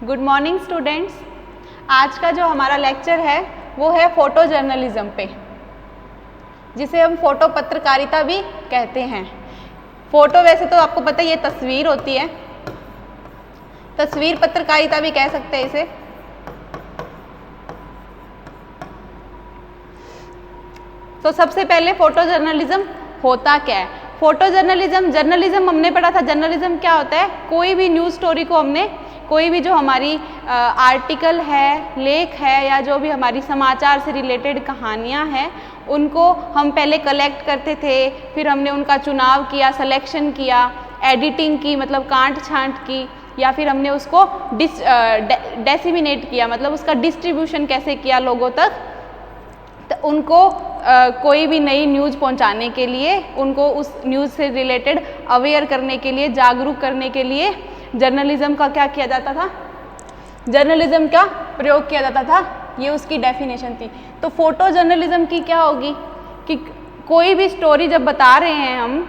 Good morning students. आज का जो हमारा लेक्चर है वो है फोटो जर्नलिज्म पे, जिसे हम फोटो पत्रकारिता भी कहते हैं। फोटो वैसे तो आपको पता है ये तस्वीर होती है, तस्वीर पत्रकारिता भी कह सकते हैं इसे। तो सबसे पहले फोटो जर्नलिज्म होता क्या है? फोटो जर्नलिज्म हमने पढ़ा था। जर्नलिज्म क्या होता है? कोई भी न्यूज़ स्टोरी को हमने, कोई भी जो हमारी आर्टिकल है, लेख है, या जो भी हमारी समाचार से रिलेटेड कहानियाँ हैं, उनको हम पहले कलेक्ट करते थे, फिर हमने उनका चुनाव किया, सिलेक्शन किया, एडिटिंग की मतलब कांट छांट की, या फिर हमने उसको डेसिमिनेट किया मतलब उसका डिस्ट्रीब्यूशन कैसे किया लोगों तक। तो उनको कोई भी नई न्यूज़ पहुंचाने के लिए, उनको उस न्यूज़ से रिलेटेड अवेयर करने के लिए, जागरूक करने के लिए जर्नलिज्म का क्या किया जाता था? जर्नलिज्म का प्रयोग किया जाता था। ये उसकी डेफिनेशन थी। तो फोटो जर्नलिज्म की क्या होगी कि कोई भी स्टोरी जब बता रहे हैं हम,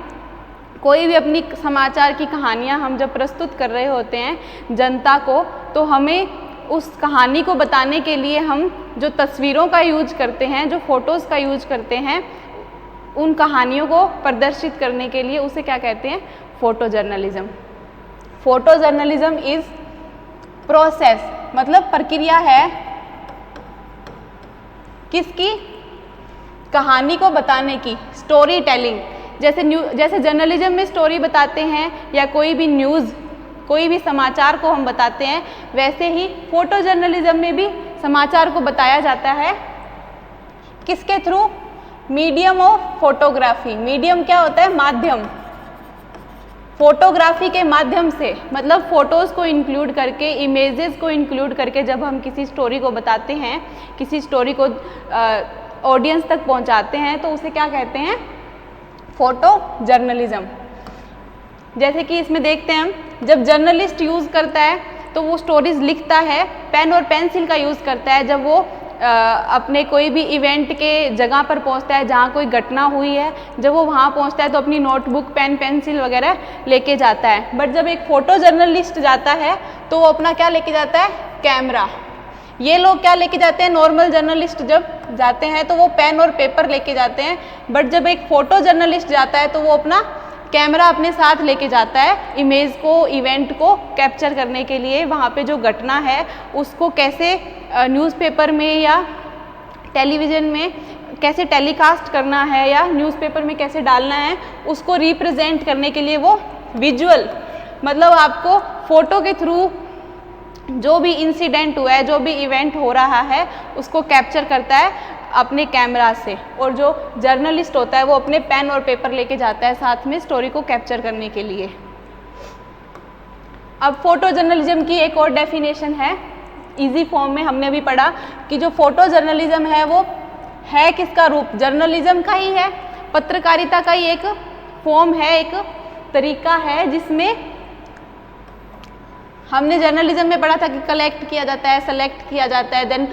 कोई भी अपनी समाचार की कहानियाँ हम जब प्रस्तुत कर रहे होते हैं जनता को, तो हमें उस कहानी को बताने के लिए हम जो तस्वीरों का यूज करते हैं, जो फोटोज़ का यूज करते हैं, उन कहानियों को प्रदर्शित करने के लिए उसे क्या कहते हैं? Photo journalism. Photo journalism is process मतलब प्रक्रिया है किसकी? कहानी को बताने की, स्टोरी टेलिंग। जैसे जर्नलिज्म में स्टोरी बताते हैं या कोई भी न्यूज़, कोई भी समाचार को हम बताते हैं, वैसे ही फोटो जर्नलिज्म में भी समाचार को बताया जाता है। किसके through? Medium of photography. Medium क्या होता है? माध्यम। फोटोग्राफी के माध्यम से मतलब फोटोज़ को इंक्लूड करके, इमेजेस को इंक्लूड करके जब हम किसी स्टोरी को बताते हैं, किसी स्टोरी को ऑडियंस तक पहुंचाते हैं, तो उसे क्या कहते हैं? Photo journalism. जैसे कि इसमें देखते हैं हम, जब जर्नलिस्ट यूज़ करता है तो वो स्टोरीज लिखता है, पेन और पेंसिल का यूज़ करता है। जब वो अपने कोई भी इवेंट के जगह पर पहुंचता है जहां कोई घटना हुई है, जब वो वहां पहुंचता है तो अपनी नोटबुक, पेन, पेंसिल वगैरह लेके जाता है। बट जब एक फ़ोटो जर्नलिस्ट जाता है तो वो अपना क्या लेके जाता है? कैमरा। ये लोग क्या लेके जाते हैं? नॉर्मल जर्नलिस्ट जब जाते हैं तो वो पेन और पेपर लेके जाते हैं, बट जब एक फ़ोटो जर्नलिस्ट जाता है तो वो अपना कैमरा अपने साथ लेके जाता है, इमेज को, इवेंट को कैप्चर करने के लिए। वहाँ पे जो घटना है उसको कैसे न्यूज़पेपर में या टेलीविज़न में कैसे टेलीकास्ट करना है या न्यूज़पेपर में कैसे डालना है, उसको रिप्रेजेंट करने के लिए वो विजुअल मतलब आपको फ़ोटो के थ्रू जो भी इंसिडेंट हुआ है, जो भी इवेंट हो रहा है, उसको कैप्चर करता है अपने कैमरा से। और जो जर्नलिस्ट होता है वो अपने पेन और पेपर लेके जाता है साथ में स्टोरी को कैप्चर करने के लिए। अब फोटो जर्नलिज्म की एक और डेफिनेशन है, इजी फॉर्म में हमने भी पढ़ा कि जो फोटो जर्नलिज्म है वो है किसका रूप? जर्नलिज्म का ही है, पत्रकारिता का ही एक फॉर्म है, एक तरीका है जिसमें हमने जर्नलिज्म में पढ़ा था कि कलेक्ट किया जाता है, सेलेक्ट किया जाता है, देन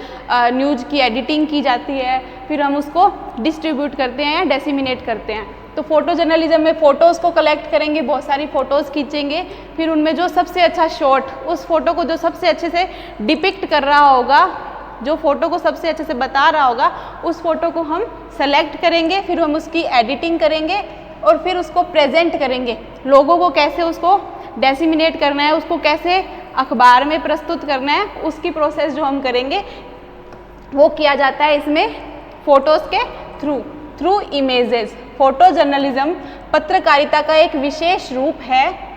न्यूज़ की एडिटिंग की जाती है, फिर हम उसको डिस्ट्रीब्यूट करते हैं, डेसिमिनेट करते हैं। तो फोटो जर्नलिज्म में फ़ोटोज़ को कलेक्ट करेंगे, बहुत सारी फ़ोटोज़ खींचेंगे, फिर उनमें जो सबसे अच्छा शॉट, उस फोटो को जो सबसे अच्छे से डिपिक्ट कर रहा होगा, जो फोटो को सबसे अच्छे से बता रहा होगा, उस फोटो को हम सेलेक्ट करेंगे, फिर हम उसकी एडिटिंग करेंगे और फिर उसको प्रेजेंट करेंगे। लोगों को कैसे उसको डेसिमिनेट करना है, उसको कैसे अखबार में प्रस्तुत करना है, उसकी प्रोसेस जो हम करेंगे वो किया जाता है इसमें फ़ोटोज़ के थ्रू इमेजेस। फोटो जर्नलिज्म पत्रकारिता का एक विशेष रूप है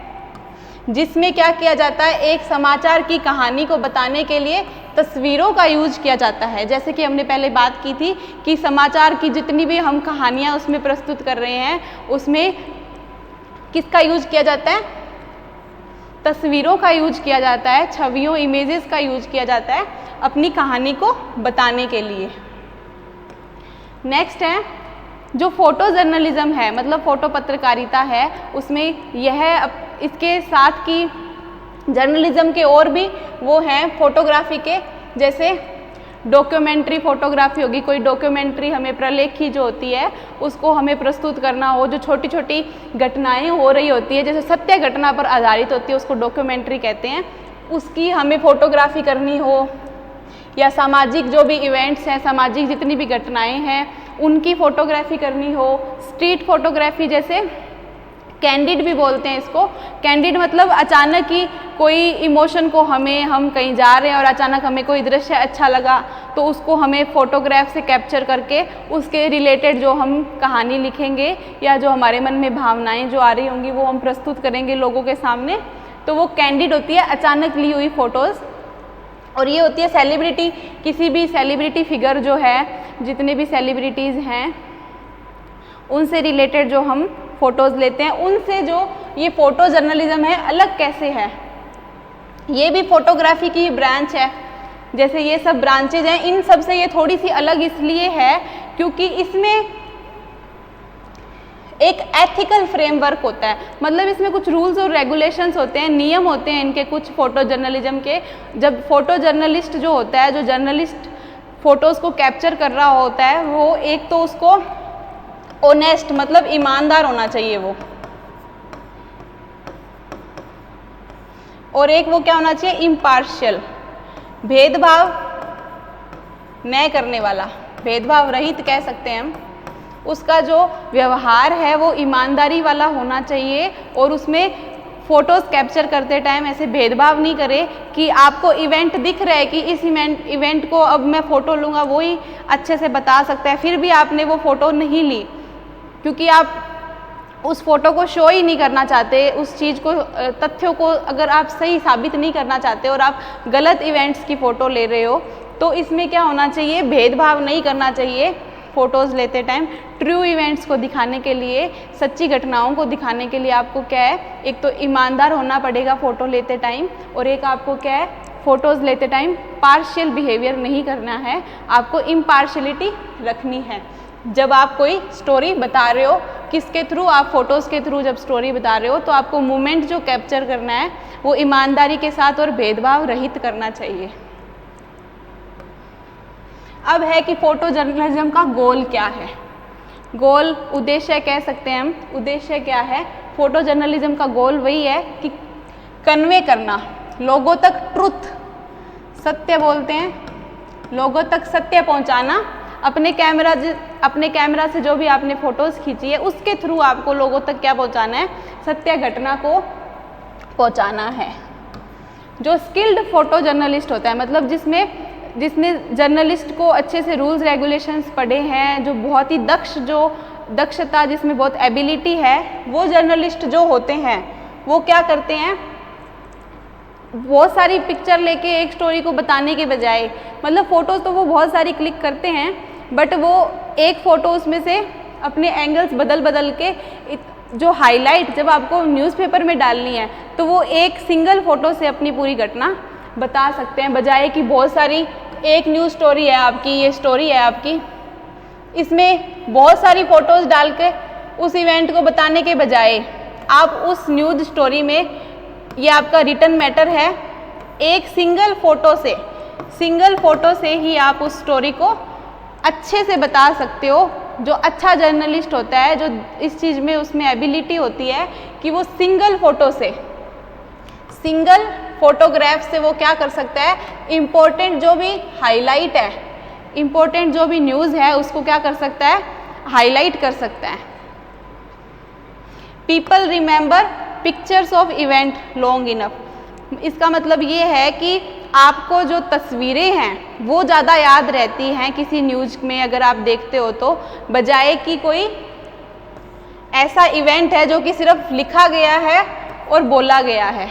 जिसमें क्या किया जाता है? एक समाचार की कहानी को बताने के लिए तस्वीरों का यूज किया जाता है। जैसे कि हमने पहले बात की थी कि समाचार की जितनी भी हम कहानियाँ उसमें प्रस्तुत कर रहे हैं, उसमें किसका यूज किया जाता है? तस्वीरों का यूज किया जाता है, छवियों, इमेजेस का यूज किया जाता है अपनी कहानी को बताने के लिए। नेक्स्ट है जो फोटो जर्नलिज्म है मतलब फोटो पत्रकारिता है, उसमें यह इसके साथ की जर्नलिज्म के और भी वो हैं फोटोग्राफी के, जैसे डॉक्यूमेंट्री फोटोग्राफी होगी। कोई डॉक्यूमेंट्री हमें प्रलेखी जो होती है उसको हमें प्रस्तुत करना हो, जो छोटी छोटी घटनाएं हो रही होती है, जैसे सत्य घटना पर आधारित होती है, उसको डॉक्यूमेंट्री कहते हैं। उसकी हमें फोटोग्राफी करनी हो, या सामाजिक जो भी इवेंट्स हैं, सामाजिक जितनी भी घटनाएं हैं उनकी फ़ोटोग्राफी करनी हो, स्ट्रीट फोटोग्राफी जैसे कैंडिड भी बोलते हैं इसको। कैंडिड मतलब अचानक ही कोई इमोशन को हम कहीं जा रहे हैं और अचानक हमें कोई दृश्य अच्छा लगा तो उसको हमें फ़ोटोग्राफ से कैप्चर करके उसके रिलेटेड जो हम कहानी लिखेंगे या जो हमारे मन में भावनाएं जो आ रही होंगी वो हम प्रस्तुत करेंगे लोगों के सामने, तो वो कैंडिड होती है, अचानक ली हुई फ़ोटोज़। और ये होती है सेलिब्रिटी, किसी भी सेलिब्रिटी फिगर जो है, जितने भी सेलिब्रिटीज़ हैं उनसे रिलेटेड जो हम फ़ोटोज़ लेते हैं, उनसे जो ये फ़ोटो जर्नलिज्म है अलग कैसे है, ये भी फोटोग्राफी की ब्रांच है। जैसे ये सब ब्रांचेज हैं, इन सब से ये थोड़ी सी अलग इसलिए है क्योंकि इसमें एक एथिकल फ्रेमवर्क होता है, मतलब इसमें कुछ रूल्स और रेगुलेशंस होते हैं, नियम होते हैं इनके कुछ फ़ोटो जर्नलिज्म के। जब फ़ोटो जर्नलिस्ट जो होता है, जो जर्नलिस्ट फ़ोटोज़ को कैप्चर कर रहा होता है, वो एक तो उसको ऑनेस्ट मतलब ईमानदार होना चाहिए वो, और एक वो क्या होना चाहिए, इम्पार्शियल, भेदभाव न करने वाला, भेदभाव रहित कह सकते हैं हम। उसका जो व्यवहार है वो ईमानदारी वाला होना चाहिए और उसमें फ़ोटोज़ कैप्चर करते टाइम ऐसे भेदभाव नहीं करे कि आपको इवेंट दिख रहा है कि इस इवेंट को अब मैं फ़ोटो लूँगा वो ही अच्छे से बता सकता है, फिर भी आपने वो फ़ोटो नहीं ली क्योंकि आप उस फ़ोटो को शो ही नहीं करना चाहते, उस चीज़ को, तथ्यों को अगर आप सही साबित नहीं करना चाहते और आप गलत इवेंट्स की फ़ोटो ले रहे हो, तो इसमें क्या होना चाहिए, भेदभाव नहीं करना चाहिए फ़ोटोज़ लेते टाइम। ट्रू इवेंट्स को दिखाने के लिए, सच्ची घटनाओं को दिखाने के लिए आपको क्या है, एक तो ईमानदार होना पड़ेगा फ़ोटो लेते टाइम, और एक आपको क्या है, फ़ोटोज़ लेते टाइम पार्शियल बिहेवियर नहीं करना है, आपको इम्पार्शियलिटी रखनी है। जब आप कोई स्टोरी बता रहे हो, किसके थ्रू, आप फ़ोटोज़ के थ्रू जब स्टोरी बता रहे हो, तो आपको मोमेंट जो कैप्चर करना है वो ईमानदारी के साथ और भेदभाव रहित करना चाहिए। अब है कि फ़ोटो जर्नलिज्म का गोल क्या है, गोल, उद्देश्य कह सकते हैं हम। उद्देश्य क्या है, फ़ोटो जर्नलिज्म का गोल वही है कि कन्वे करना, लोगों तक ट्रुथ, सत्य बोलते हैं, लोगों तक सत्य पहुंचाना। अपने कैमरा से जो भी आपने फ़ोटोज़ खींची है उसके थ्रू आपको लोगों तक क्या पहुंचाना है, सत्य घटना को पहुंचाना है। जो स्किल्ड फ़ोटो जर्नलिस्ट होता है, मतलब जिसने जर्नलिस्ट को अच्छे से रूल्स रेगुलेशंस पढ़े हैं, जो बहुत ही दक्षता जिसमें बहुत एबिलिटी है, वो जर्नलिस्ट जो होते हैं वो क्या करते हैं, बहुत सारी पिक्चर लेके एक स्टोरी को बताने के बजाय, मतलब फ़ोटोज़ तो वो बहुत सारी क्लिक करते हैं बट वो एक फ़ोटो उसमें से अपने एंगल्स बदल के जो हाईलाइट जब आपको न्यूज़पेपर में डालनी है तो वो एक सिंगल फ़ोटो से अपनी पूरी घटना बता सकते हैं, बजाय कि बहुत सारी, एक न्यूज़ स्टोरी है आपकी, ये स्टोरी है आपकी, इसमें बहुत सारी फ़ोटोज़ डाल के उस इवेंट को बताने के बजाय आप उस न्यूज़ स्टोरी में, ये आपका रिटन मैटर है, एक सिंगल फ़ोटो से ही आप उस स्टोरी को अच्छे से बता सकते हो। जो अच्छा जर्नलिस्ट होता है, जो इस चीज़ में उसमें एबिलिटी होती है कि वो सिंगल फोटोग्राफ से वो क्या कर सकता है, इम्पोर्टेंट जो भी हाईलाइट है, इम्पोर्टेंट जो भी न्यूज़ है उसको क्या कर सकता है, हाईलाइट कर सकता है। People remember pictures of event long enough, इसका मतलब ये है कि आपको जो तस्वीरें हैं वो ज़्यादा याद रहती हैं किसी न्यूज़ में अगर आप देखते हो तो, बजाय कि कोई ऐसा इवेंट है जो कि सिर्फ लिखा गया है और बोला गया है।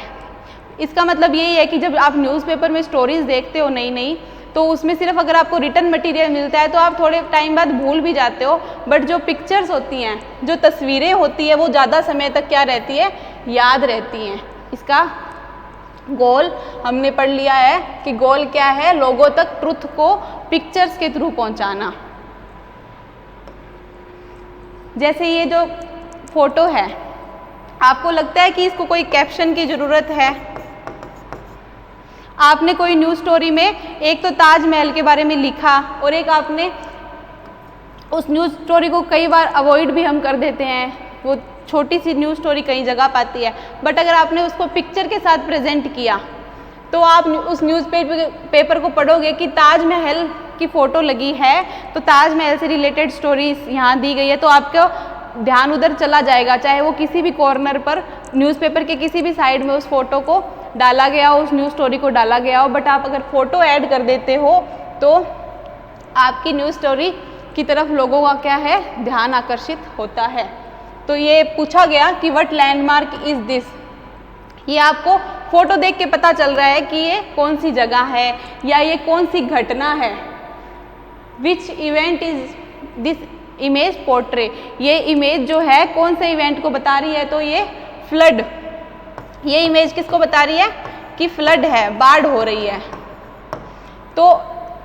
इसका मतलब यही है कि जब आप न्यूज़पेपर में स्टोरीज़ देखते हो नई तो उसमें सिर्फ अगर आपको रिटन मटेरियल मिलता है तो आप थोड़े टाइम बाद भूल भी जाते हो, बट जो पिक्चर्स होती हैं, जो तस्वीरें होती है वो ज़्यादा समय तक क्या रहती है, याद रहती हैं। इसका गोल हमने पढ़ लिया है कि गोल क्या है, लोगों तक ट्रुथ को पिक्चर्स के थ्रू पहुंचाना। जैसे ये जो फोटो है, आपको लगता है कि इसको कोई कैप्शन की ज़रूरत है? आपने कोई न्यूज़ स्टोरी में एक तो ताजमहल के बारे में लिखा और एक आपने उस न्यूज़ स्टोरी को कई बार अवॉइड भी हम कर देते हैं, वो छोटी सी न्यूज़ स्टोरी कई जगह पाती है, बट अगर आपने उसको पिक्चर के साथ प्रेजेंट किया तो आप उस न्यूज़पेपर को पढ़ोगे कि ताजमहल की फ़ोटो लगी है, तो ताजमहल से रिलेटेड स्टोरीज यहाँ दी गई है, तो आपका ध्यान उधर चला जाएगा, चाहे वो किसी भी कॉर्नर पर न्यूज़पेपर के किसी भी साइड में उस फोटो को डाला गया हो, उस न्यूज़ स्टोरी को डाला गया हो, बट आप अगर फ़ोटो ऐड कर देते हो तो आपकी न्यूज़ स्टोरी की तरफ लोगों का क्या है, ध्यान आकर्षित होता है। तो ये पूछा गया कि व्हाट लैंडमार्क इज़ दिस, ये आपको फ़ोटो देख के पता चल रहा है कि ये कौन सी जगह है या ये कौन सी घटना है। Which event is this image portray, ये इमेज जो है कौन से इवेंट को बता रही है, तो ये फ्लड, ये इमेज किसको बता रही है कि फ्लड है, बाढ़ हो रही है। तो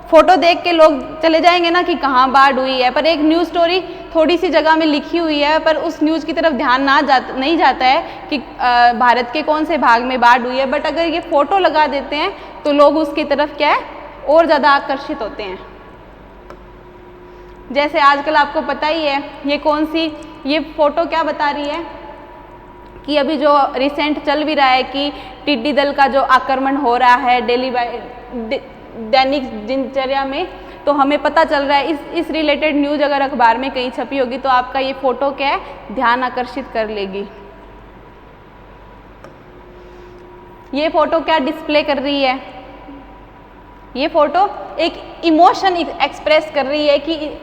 फोटो देख के लोग चले जाएंगे ना कि कहाँ बाढ़ हुई है, पर एक न्यूज़ स्टोरी थोड़ी सी जगह में लिखी हुई है, पर उस न्यूज़ की तरफ ध्यान नहीं जाता है कि भारत के कौन से भाग में बाढ़ हुई है, बट अगर ये फ़ोटो लगा देते हैं तो लोग उसकी तरफ क्या है, और ज़्यादा आकर्षित होते हैं। जैसे आजकल आपको पता ही है ये फ़ोटो क्या बता रही है कि अभी जो रिसेंट चल भी रहा है कि टिड्डी दल का जो आक्रमण हो रहा है दैनिक दिनचर्या में, तो हमें पता चल रहा है इस रिलेटेड न्यूज़ अगर अखबार में कहीं छपी होगी तो आपका ये फ़ोटो क्या है, ध्यान आकर्षित कर लेगी। ये फ़ोटो क्या डिस्प्ले कर रही है, ये फ़ोटो एक इमोशन एक्सप्रेस कर रही है कि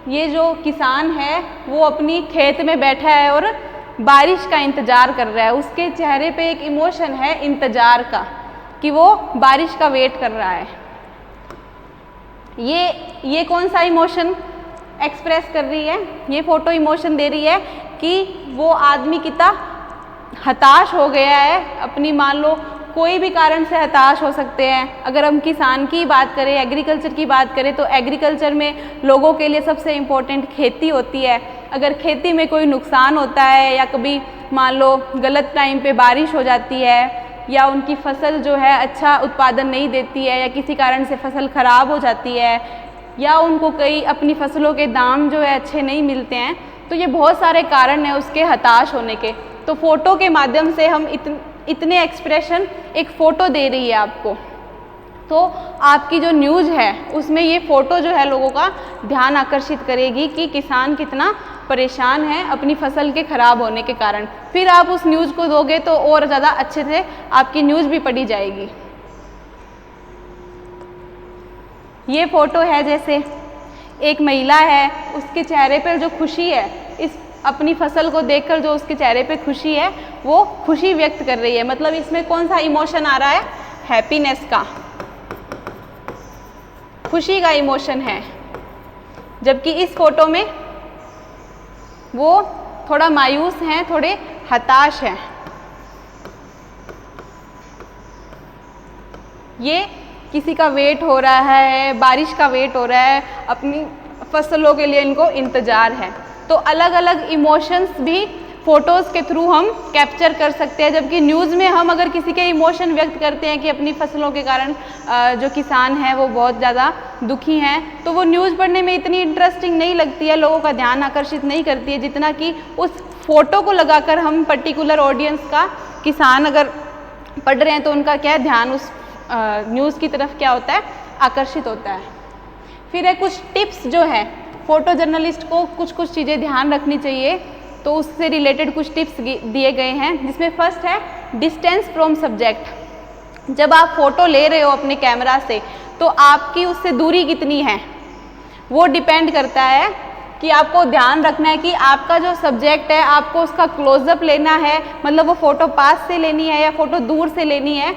ये जो किसान है वो अपनी खेत में बैठा है और बारिश का इंतज़ार कर रहा है, उसके चेहरे पे एक इमोशन है इंतज़ार का कि वो बारिश का वेट कर रहा है। ये कौन सा इमोशन एक्सप्रेस कर रही है, ये फ़ोटो इमोशन दे रही है कि वो आदमी कितना हताश हो गया है, अपनी मान लो कोई भी कारण से हताश हो सकते हैं। अगर हम किसान की बात करें, एग्रीकल्चर की बात करें, तो एग्रीकल्चर में लोगों के लिए सबसे इम्पोर्टेंट खेती होती है। अगर खेती में कोई नुकसान होता है या कभी मान लो गलत टाइम पे बारिश हो जाती है या उनकी फसल जो है अच्छा उत्पादन नहीं देती है या किसी कारण से फसल ख़राब हो जाती है या उनको कई अपनी फसलों के दाम जो है अच्छे नहीं मिलते हैं, तो ये बहुत सारे कारण हैं उसके हताश होने के। तो फ़ोटो के माध्यम से हम इतने एक्सप्रेशन एक फ़ोटो दे रही है आपको, तो आपकी जो न्यूज़ है उसमें ये फ़ोटो जो है लोगों का ध्यान आकर्षित करेगी कि किसान कितना परेशान है अपनी फसल के ख़राब होने के कारण। फिर आप उस न्यूज़ को दोगे तो और ज़्यादा अच्छे से आपकी न्यूज़ भी पढ़ी जाएगी। ये फ़ोटो है, जैसे एक महिला है, उसके चेहरे पर जो खुशी है, इस अपनी फसल को देखकर जो उसके चेहरे पे खुशी है वो खुशी व्यक्त कर रही है। मतलब इसमें कौन सा इमोशन आ रहा है, हैप्पीनेस का, खुशी का इमोशन है। जबकि इस फोटो में वो थोड़ा मायूस हैं, थोड़े हताश हैं। ये किसी का वेट हो रहा है, बारिश का वेट हो रहा है, अपनी फसलों के लिए इनको इंतज़ार है। तो अलग अलग इमोशंस भी फ़ोटोज़ के थ्रू हम कैप्चर कर सकते हैं। जबकि न्यूज़ में हम अगर किसी के इमोशन व्यक्त करते हैं कि अपनी फसलों के कारण जो किसान हैं वो बहुत ज़्यादा दुखी हैं, तो वो न्यूज़ पढ़ने में इतनी इंटरेस्टिंग नहीं लगती है, लोगों का ध्यान आकर्षित नहीं करती है, जितना कि उस फ़ोटो को लगाकर हम पर्टिकुलर ऑडियंस का, किसान अगर पढ़ रहे हैं तो उनका क्या ध्यान उस न्यूज़ की तरफ क्या होता है, आकर्षित होता है। फिर है कुछ टिप्स जो है फ़ोटो जर्नलिस्ट को कुछ चीज़ें ध्यान रखनी चाहिए, तो उससे रिलेटेड कुछ टिप्स दिए गए हैं, जिसमें फर्स्ट है डिस्टेंस फ्रॉम सब्जेक्ट। जब आप फ़ोटो ले रहे हो अपने कैमरा से तो आपकी उससे दूरी कितनी है वो डिपेंड करता है कि आपको ध्यान रखना है कि आपका जो सब्जेक्ट है आपको उसका क्लोजअप लेना है, मतलब वो फ़ोटो पास से लेनी है या फ़ोटो दूर से लेनी है,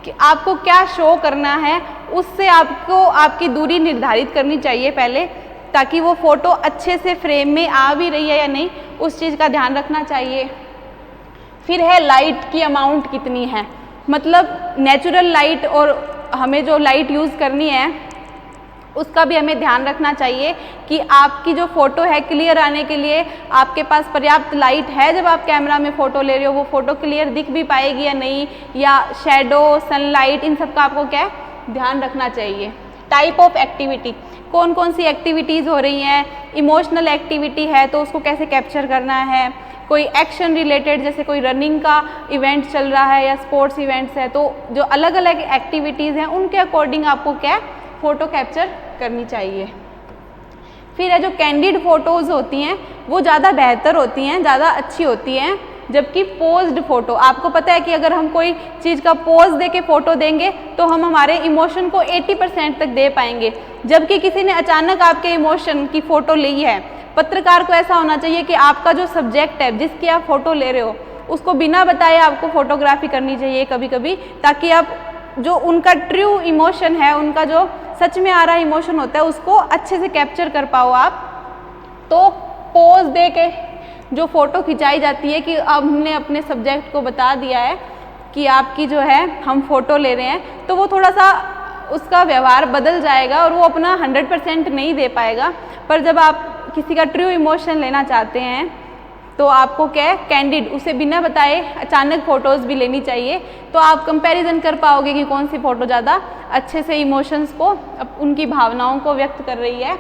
कि आपको क्या शो करना है, उससे आपको आपकी दूरी निर्धारित करनी चाहिए पहले, ताकि वो फ़ोटो अच्छे से फ्रेम में आ भी रही है या नहीं, उस चीज़ का ध्यान रखना चाहिए। फिर है लाइट की अमाउंट कितनी है, मतलब नेचुरल लाइट और हमें जो लाइट यूज़ करनी है उसका भी हमें ध्यान रखना चाहिए कि आपकी जो फ़ोटो है क्लियर आने के लिए आपके पास पर्याप्त लाइट है। जब आप कैमरा में फ़ोटो ले रहे हो वो फ़ोटो क्लियर दिख भी पाएगी या नहीं, या शेडो, सनलाइट, इन सब का आपको क्या है ध्यान रखना चाहिए। टाइप ऑफ एक्टिविटी, कौन कौन सी एक्टिविटीज़ हो रही हैं, इमोशनल एक्टिविटी है तो उसको कैसे कैप्चर करना है, कोई एक्शन रिलेटेड जैसे कोई रनिंग का इवेंट चल रहा है या स्पोर्ट्स इवेंट्स है, तो जो अलग अलग एक्टिविटीज़ हैं उनके अकॉर्डिंग आपको क्या फ़ोटो कैप्चर करनी चाहिए। फिर है जो कैंडिड फ़ोटोज़ होती हैं वो ज़्यादा बेहतर होती हैं, ज़्यादा अच्छी होती हैं, जबकि पोज्ड फ़ोटो, आपको पता है कि अगर हम कोई चीज़ का पोज दे के फ़ोटो देंगे तो हम हमारे इमोशन को 80% तक दे पाएंगे, जबकि किसी ने अचानक आपके इमोशन की फ़ोटो ली है। पत्रकार को ऐसा होना चाहिए कि आपका जो सब्जेक्ट है जिसकी आप फ़ोटो ले रहे हो उसको बिना बताए आपको फ़ोटोग्राफी करनी चाहिए कभी कभी, ताकि आप जो उनका ट्रू इमोशन है, उनका जो सच में आ रहा इमोशन होता है उसको अच्छे से कैप्चर कर पाओ आप। तो पोज दे के जो फ़ोटो खिंचाई जाती है कि अब हमने अपने सब्जेक्ट को बता दिया है कि आपकी जो है हम फ़ोटो ले रहे हैं, तो वो थोड़ा सा उसका व्यवहार बदल जाएगा और वो अपना 100% नहीं दे पाएगा। पर जब आप किसी का ट्रू इमोशन लेना चाहते हैं तो आपको क्या है कैंडिड, उसे बिना बताए अचानक फ़ोटोज़ भी लेनी चाहिए, तो आप कंपैरिजन कर पाओगे कि कौन सी फ़ोटो ज़्यादा अच्छे से इमोशंस को, उनकी भावनाओं को व्यक्त कर रही है,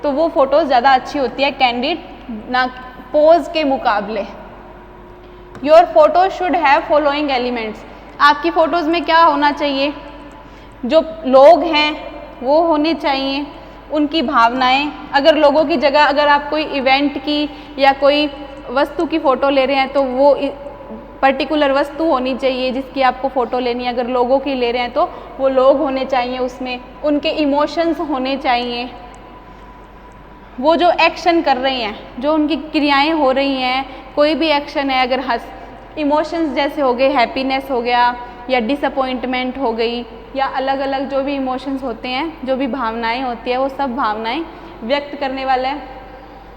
तो वो फ़ोटोज़ ज़्यादा अच्छी होती है कैंडिड ना पोज के मुकाबले। Your photo should have following elements, आपकी फ़ोटोज़ में क्या होना चाहिए, जो लोग हैं वो होने चाहिए, उनकी भावनाएं, अगर लोगों की जगह अगर आप कोई इवेंट की या कोई वस्तु की फ़ोटो ले रहे हैं तो वो पर्टिकुलर वस्तु होनी चाहिए जिसकी आपको फ़ोटो लेनी है, अगर लोगों की ले रहे हैं तो वो लोग होने चाहिए, उसमें उनके इमोशंस होने चाहिए, वो जो एक्शन कर रही हैं, जो उनकी क्रियाएं हो रही हैं, कोई भी एक्शन है, अगर इमोशंस जैसे हो गए, हैप्पीनेस हो गया या डिसअपॉइंटमेंट हो गई या अलग अलग जो भी इमोशंस होते हैं, जो भी भावनाएं होती है, वो सब भावनाएं व्यक्त करने वाले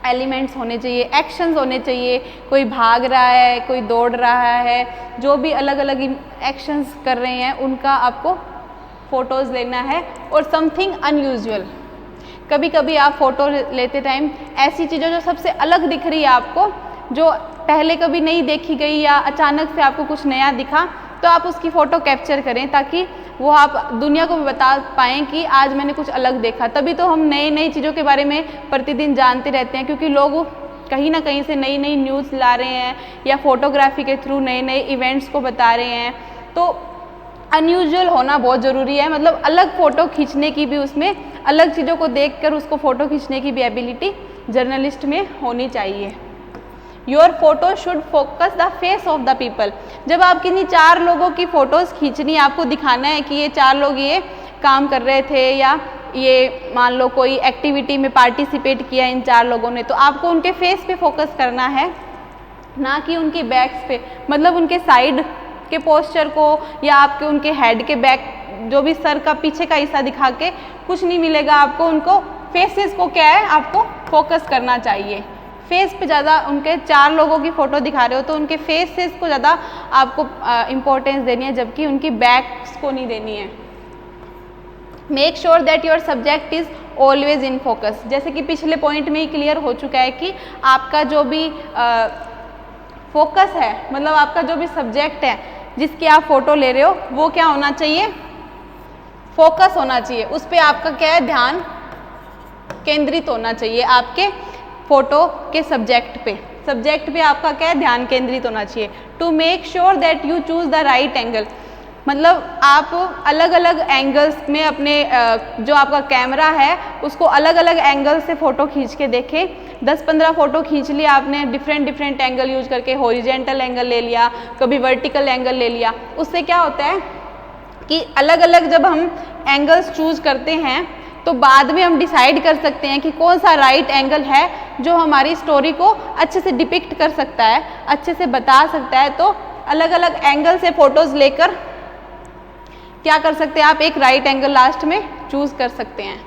एलिमेंट्स होने चाहिए, एक्शंस होने चाहिए, कोई भाग रहा है, कोई दौड़ रहा है, जो भी अलग अलग एक्शंस कर रहे हैं उनका आपको फ़ोटोज़ लेना है। और समथिंग अनयूजुअल, कभी कभी आप फ़ोटो लेते टाइम ऐसी चीज़ें जो सबसे अलग दिख रही है आपको, जो पहले कभी नहीं देखी गई या अचानक से आपको कुछ नया दिखा, तो आप उसकी फ़ोटो कैप्चर करें ताकि वो आप दुनिया को भी बता पाएँ कि आज मैंने कुछ अलग देखा। तभी तो हम नई नई चीज़ों के बारे में प्रतिदिन जानते रहते हैं, क्योंकि लोग कहीं ना कहीं से नई नई न्यूज़ ला रहे हैं या फोटोग्राफी के थ्रू नए नए इवेंट्स को बता रहे हैं। तो अनयूजुअल होना बहुत ज़रूरी है, मतलब अलग फ़ोटो खींचने की भी, उसमें अलग चीज़ों को देखकर उसको फ़ोटो खींचने की भी एबिलिटी जर्नलिस्ट में होनी चाहिए। Your photo should focus the face of the people, जब आप किन्हीं 4 लोगों की फ़ोटोज़ खींचनी, आपको दिखाना है कि ये 4 लोग ये काम कर रहे थे या ये मान लो कोई एक्टिविटी में पार्टिसिपेट किया इन 4 लोगों ने, तो आपको उनके फेस पे फोकस करना है, ना कि उनकी बैक्स पे, मतलब उनके साइड के पोस्चर को या आपके उनके हेड के बैक, जो भी सर का पीछे का हिस्सा दिखा के कुछ नहीं मिलेगा आपको, उनको फेसेस को क्या है आपको फोकस करना चाहिए। फेस पे ज़्यादा, उनके 4 लोगों की फ़ोटो दिखा रहे हो तो उनके फेसेस को ज़्यादा आपको इम्पोर्टेंस देनी है, जबकि उनकी बैक्स को नहीं देनी है। Make sure that your subject is always in focus, जैसे कि पिछले पॉइंट में ही क्लियर हो चुका है कि आपका जो भी फोकस है, मतलब आपका जो भी सब्जेक्ट है जिसकी आप फ़ोटो ले रहे हो वो क्या होना चाहिए, फोकस होना चाहिए, उस पर आपका क्या है ध्यान केंद्रित होना चाहिए, आपके फ़ोटो के सब्जेक्ट पे आपका क्या है ध्यान केंद्रित होना चाहिए। To make sure that you choose the right angle, मतलब आप अलग अलग एंगल्स में अपने जो आपका कैमरा है उसको अलग अलग एंगल से फ़ोटो खींच के देखें। 10-15 फ़ोटो खींच लिया आपने, डिफरेंट एंगल यूज करके, हॉरिजेंटल एंगल ले लिया, कभी वर्टिकल एंगल ले लिया, उससे क्या होता है कि अलग अलग जब हम एंगल्स चूज़ करते हैं तो बाद में हम डिसाइड कर सकते हैं कि कौन सा राइट एंगल है जो हमारी स्टोरी को अच्छे से डिपिक्ट कर सकता है, अच्छे से बता सकता है। तो अलग अलग एंगल से फ़ोटोज़ लेकर क्या कर सकते हैं आप, एक राइट एंगल लास्ट में चूज़ कर सकते हैं।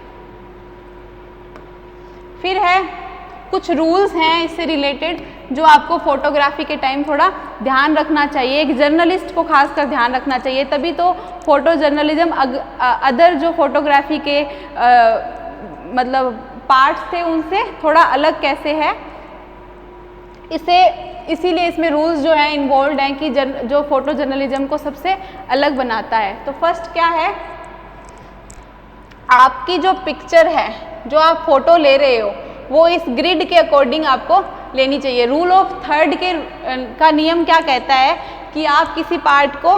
फिर है कुछ रूल्स हैं इससे रिलेटेड जो आपको फोटोग्राफी के टाइम थोड़ा ध्यान रखना चाहिए, एक जर्नलिस्ट को खासकर ध्यान रखना चाहिए, तभी तो फोटो जर्नलिज्म अदर जो फोटोग्राफी के मतलब पार्ट्स थे उनसे थोड़ा अलग कैसे है, इसीलिए इसमें रूल्स जो हैं इन्वॉल्व हैं कि जो फोटो जर्नलिज्म को सबसे अलग बनाता है। तो फर्स्ट क्या है, आपकी जो पिक्चर है, जो आप फोटो ले रहे हो, वो इस ग्रिड के अकॉर्डिंग आपको लेनी चाहिए। रूल ऑफ थर्ड का नियम क्या कहता है कि आप किसी पार्ट को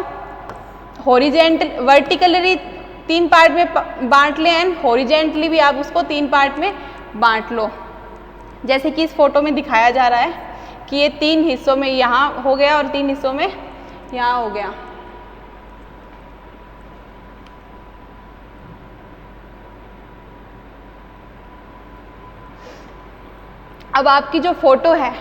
हॉरिजेंटल वर्टिकली 3 पार्ट में बांट लें एंड हॉरिजेंटली भी आप उसको 3 पार्ट में बांट लो। जैसे कि इस फोटो में दिखाया जा रहा है कि ये 3 हिस्सों में यहाँ हो गया और 3 हिस्सों में यहाँ हो गया। अब आपकी जो फोटो है,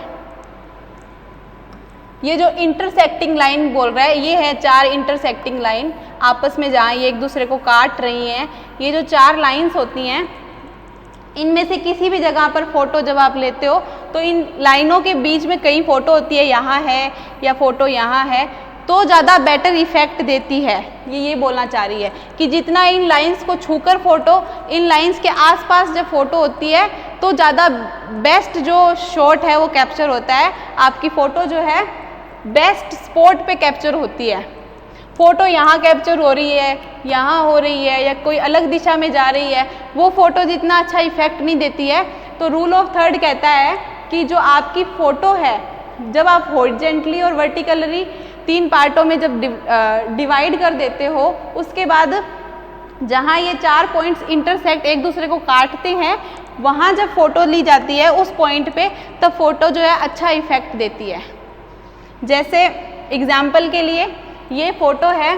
ये जो इंटरसेक्टिंग लाइन बोल रहा है, ये है 4 इंटरसेक्टिंग लाइन आपस में जहाँ ये एक दूसरे को काट रही हैं। ये जो 4 लाइंस होती हैं, इनमें से किसी भी जगह पर फोटो जब आप लेते हो तो इन लाइनों के बीच में कहीं फोटो होती है, यहाँ है या फोटो यहाँ है, तो ज़्यादा बेटर इफेक्ट देती है। ये बोलना चाह रही है कि जितना इन लाइंस को छूकर फोटो, इन लाइंस के आसपास जब फोटो होती है तो ज़्यादा बेस्ट जो शॉट है वो कैप्चर होता है। आपकी फ़ोटो जो है बेस्ट स्पॉट पे कैप्चर होती है। फ़ोटो यहाँ कैप्चर हो रही है, यहाँ हो रही है या कोई अलग दिशा में जा रही है, वो फ़ोटो जितना अच्छा इफेक्ट नहीं देती है। तो रूल ऑफ थर्ड कहता है कि जो आपकी फ़ोटो है, जब आप हॉरिजेंटली और वर्टिकली 3 पार्टों में जब डिवाइड कर देते हो, उसके बाद जहाँ ये 4 पॉइंट्स इंटरसेक्ट एक दूसरे को काटते हैं, वहाँ जब फ़ोटो ली जाती है उस पॉइंट पे, तब फ़ोटो जो है अच्छा इफेक्ट देती है। जैसे एग्जाम्पल के लिए ये फ़ोटो है,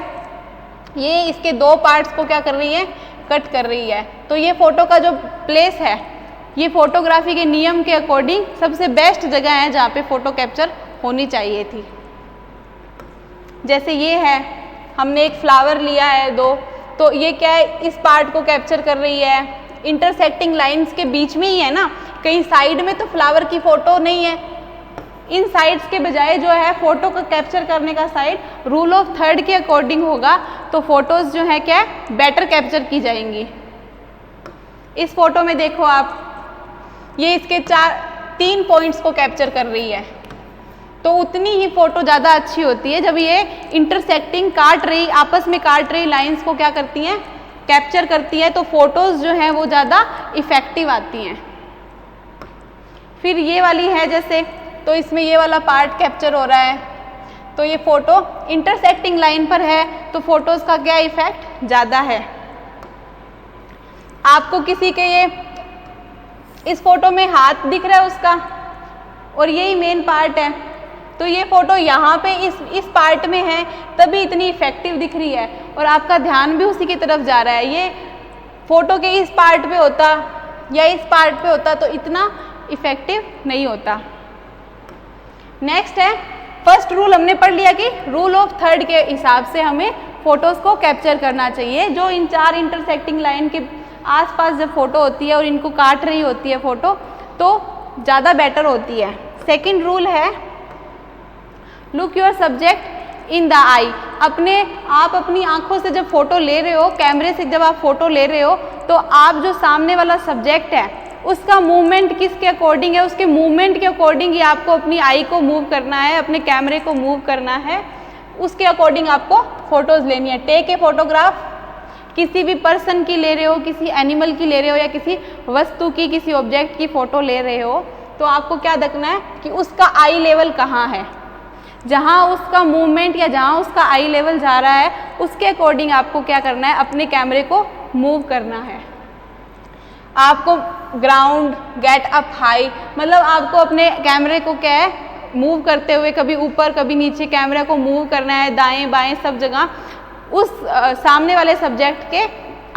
ये इसके 2 पार्ट्स को क्या कर रही है, कट कर रही है। तो ये फ़ोटो का जो प्लेस है, ये फ़ोटोग्राफी के नियम के अकॉर्डिंग सबसे बेस्ट जगह है जहाँ पे फ़ोटो कैप्चर होनी चाहिए थी। जैसे ये है, हमने एक फ्लावर लिया है 2, तो ये क्या है, इस पार्ट को कैप्चर कर रही है। इंटरसेक्टिंग लाइंस के बीच में ही है ना, कहीं साइड में तो फ्लावर की फ़ोटो नहीं है। इन साइड्स के बजाय जो है फ़ोटो को कैप्चर करने का साइड रूल ऑफ थर्ड के अकॉर्डिंग होगा, तो फ़ोटोज़ जो है क्या है, बेटर कैप्चर की जाएंगी। इस फ़ोटो में देखो आप, ये इसके 3 पॉइंट्स को कैप्चर कर रही है, तो उतनी ही फ़ोटो ज़्यादा अच्छी होती है जब ये इंटरसेक्टिंग आपस में काट रही लाइंस को क्या करती हैं, कैप्चर करती है। तो फ़ोटोज़ जो हैं वो ज़्यादा इफ़ेक्टिव आती हैं। फिर ये वाली है जैसे, तो इसमें ये वाला पार्ट कैप्चर हो रहा है, तो ये फ़ोटो इंटरसेक्टिंग लाइन पर है, तो फ़ोटोज़ का क्या इफ़ेक्ट ज़्यादा है। आपको किसी के ये इस फ़ोटो में हाथ दिख रहा है उसका, और यही मेन पार्ट है, तो ये फ़ोटो यहाँ पे इस पार्ट में है, तभी इतनी इफ़ेक्टिव दिख रही है और आपका ध्यान भी उसी की तरफ जा रहा है। ये फ़ोटो के इस पार्ट पे होता या इस पार्ट पे होता तो इतना इफ़ेक्टिव नहीं होता। नेक्स्ट है, फर्स्ट रूल हमने पढ़ लिया कि रूल ऑफ थर्ड के हिसाब से हमें फ़ोटोज़ को कैप्चर करना चाहिए। जो इन 4 इंटरसेक्टिंग लाइन के आसपास जब फ़ोटो होती है और इनको काट रही होती है फ़ोटो, तो ज़्यादा बेटर होती है। सेकंड रूल है, look your subject in the eye. आप अपनी आंखों से जब फ़ोटो ले रहे हो, कैमरे से जब आप फ़ोटो ले रहे हो, तो आप जो सामने वाला सब्जेक्ट है उसका मूवमेंट किसके अकॉर्डिंग है, उसके मूवमेंट के अकॉर्डिंग ही आपको अपनी आई को मूव करना है, अपने कैमरे को मूव करना है, उसके अकॉर्डिंग आपको फ़ोटोज़ लेनी है। टेक ए फोटोग्राफ, किसी भी पर्सन की ले रहे हो, किसी एनिमल की ले रहे हो या किसी वस्तु की, किसी ऑब्जेक्ट की फ़ोटो ले रहे हो, तो आपको क्या देखना है कि उसका आई लेवल कहाँ है। जहाँ उसका मूवमेंट या जहाँ उसका आई लेवल जा रहा है, उसके अकॉर्डिंग आपको क्या करना है, अपने कैमरे को मूव करना है। आपको ग्राउंड, गेट अप हाई, मतलब आपको अपने कैमरे को क्या है, मूव करते हुए कभी ऊपर कभी नीचे कैमरे को मूव करना है, दाएं बाएं सब जगह उस सामने वाले सब्जेक्ट के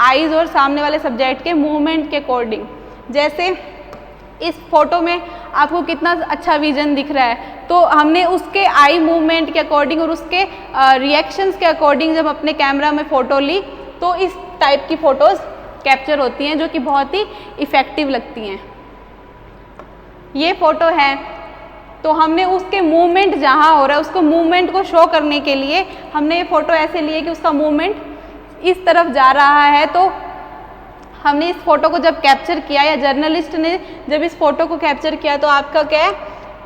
आईज और सामने वाले सब्जेक्ट के मूवमेंट के अकॉर्डिंग। जैसे इस फोटो में आपको कितना अच्छा विजन दिख रहा है, तो हमने उसके आई मूवमेंट के अकॉर्डिंग और उसके रिएक्शंस के अकॉर्डिंग जब अपने कैमरा में फ़ोटो ली, तो इस टाइप की फ़ोटोज़ कैप्चर होती हैं जो कि बहुत ही इफ़ेक्टिव लगती हैं। ये फ़ोटो है, तो हमने उसके मूवमेंट जहाँ हो रहा है, उसको मूवमेंट को शो करने के लिए हमने ये फ़ोटो ऐसे लिए कि उसका मूवमेंट इस तरफ जा रहा है। तो हमने इस फ़ोटो को जब कैप्चर किया या जर्नलिस्ट ने जब इस फ़ोटो को कैप्चर किया, तो आपका क्या है,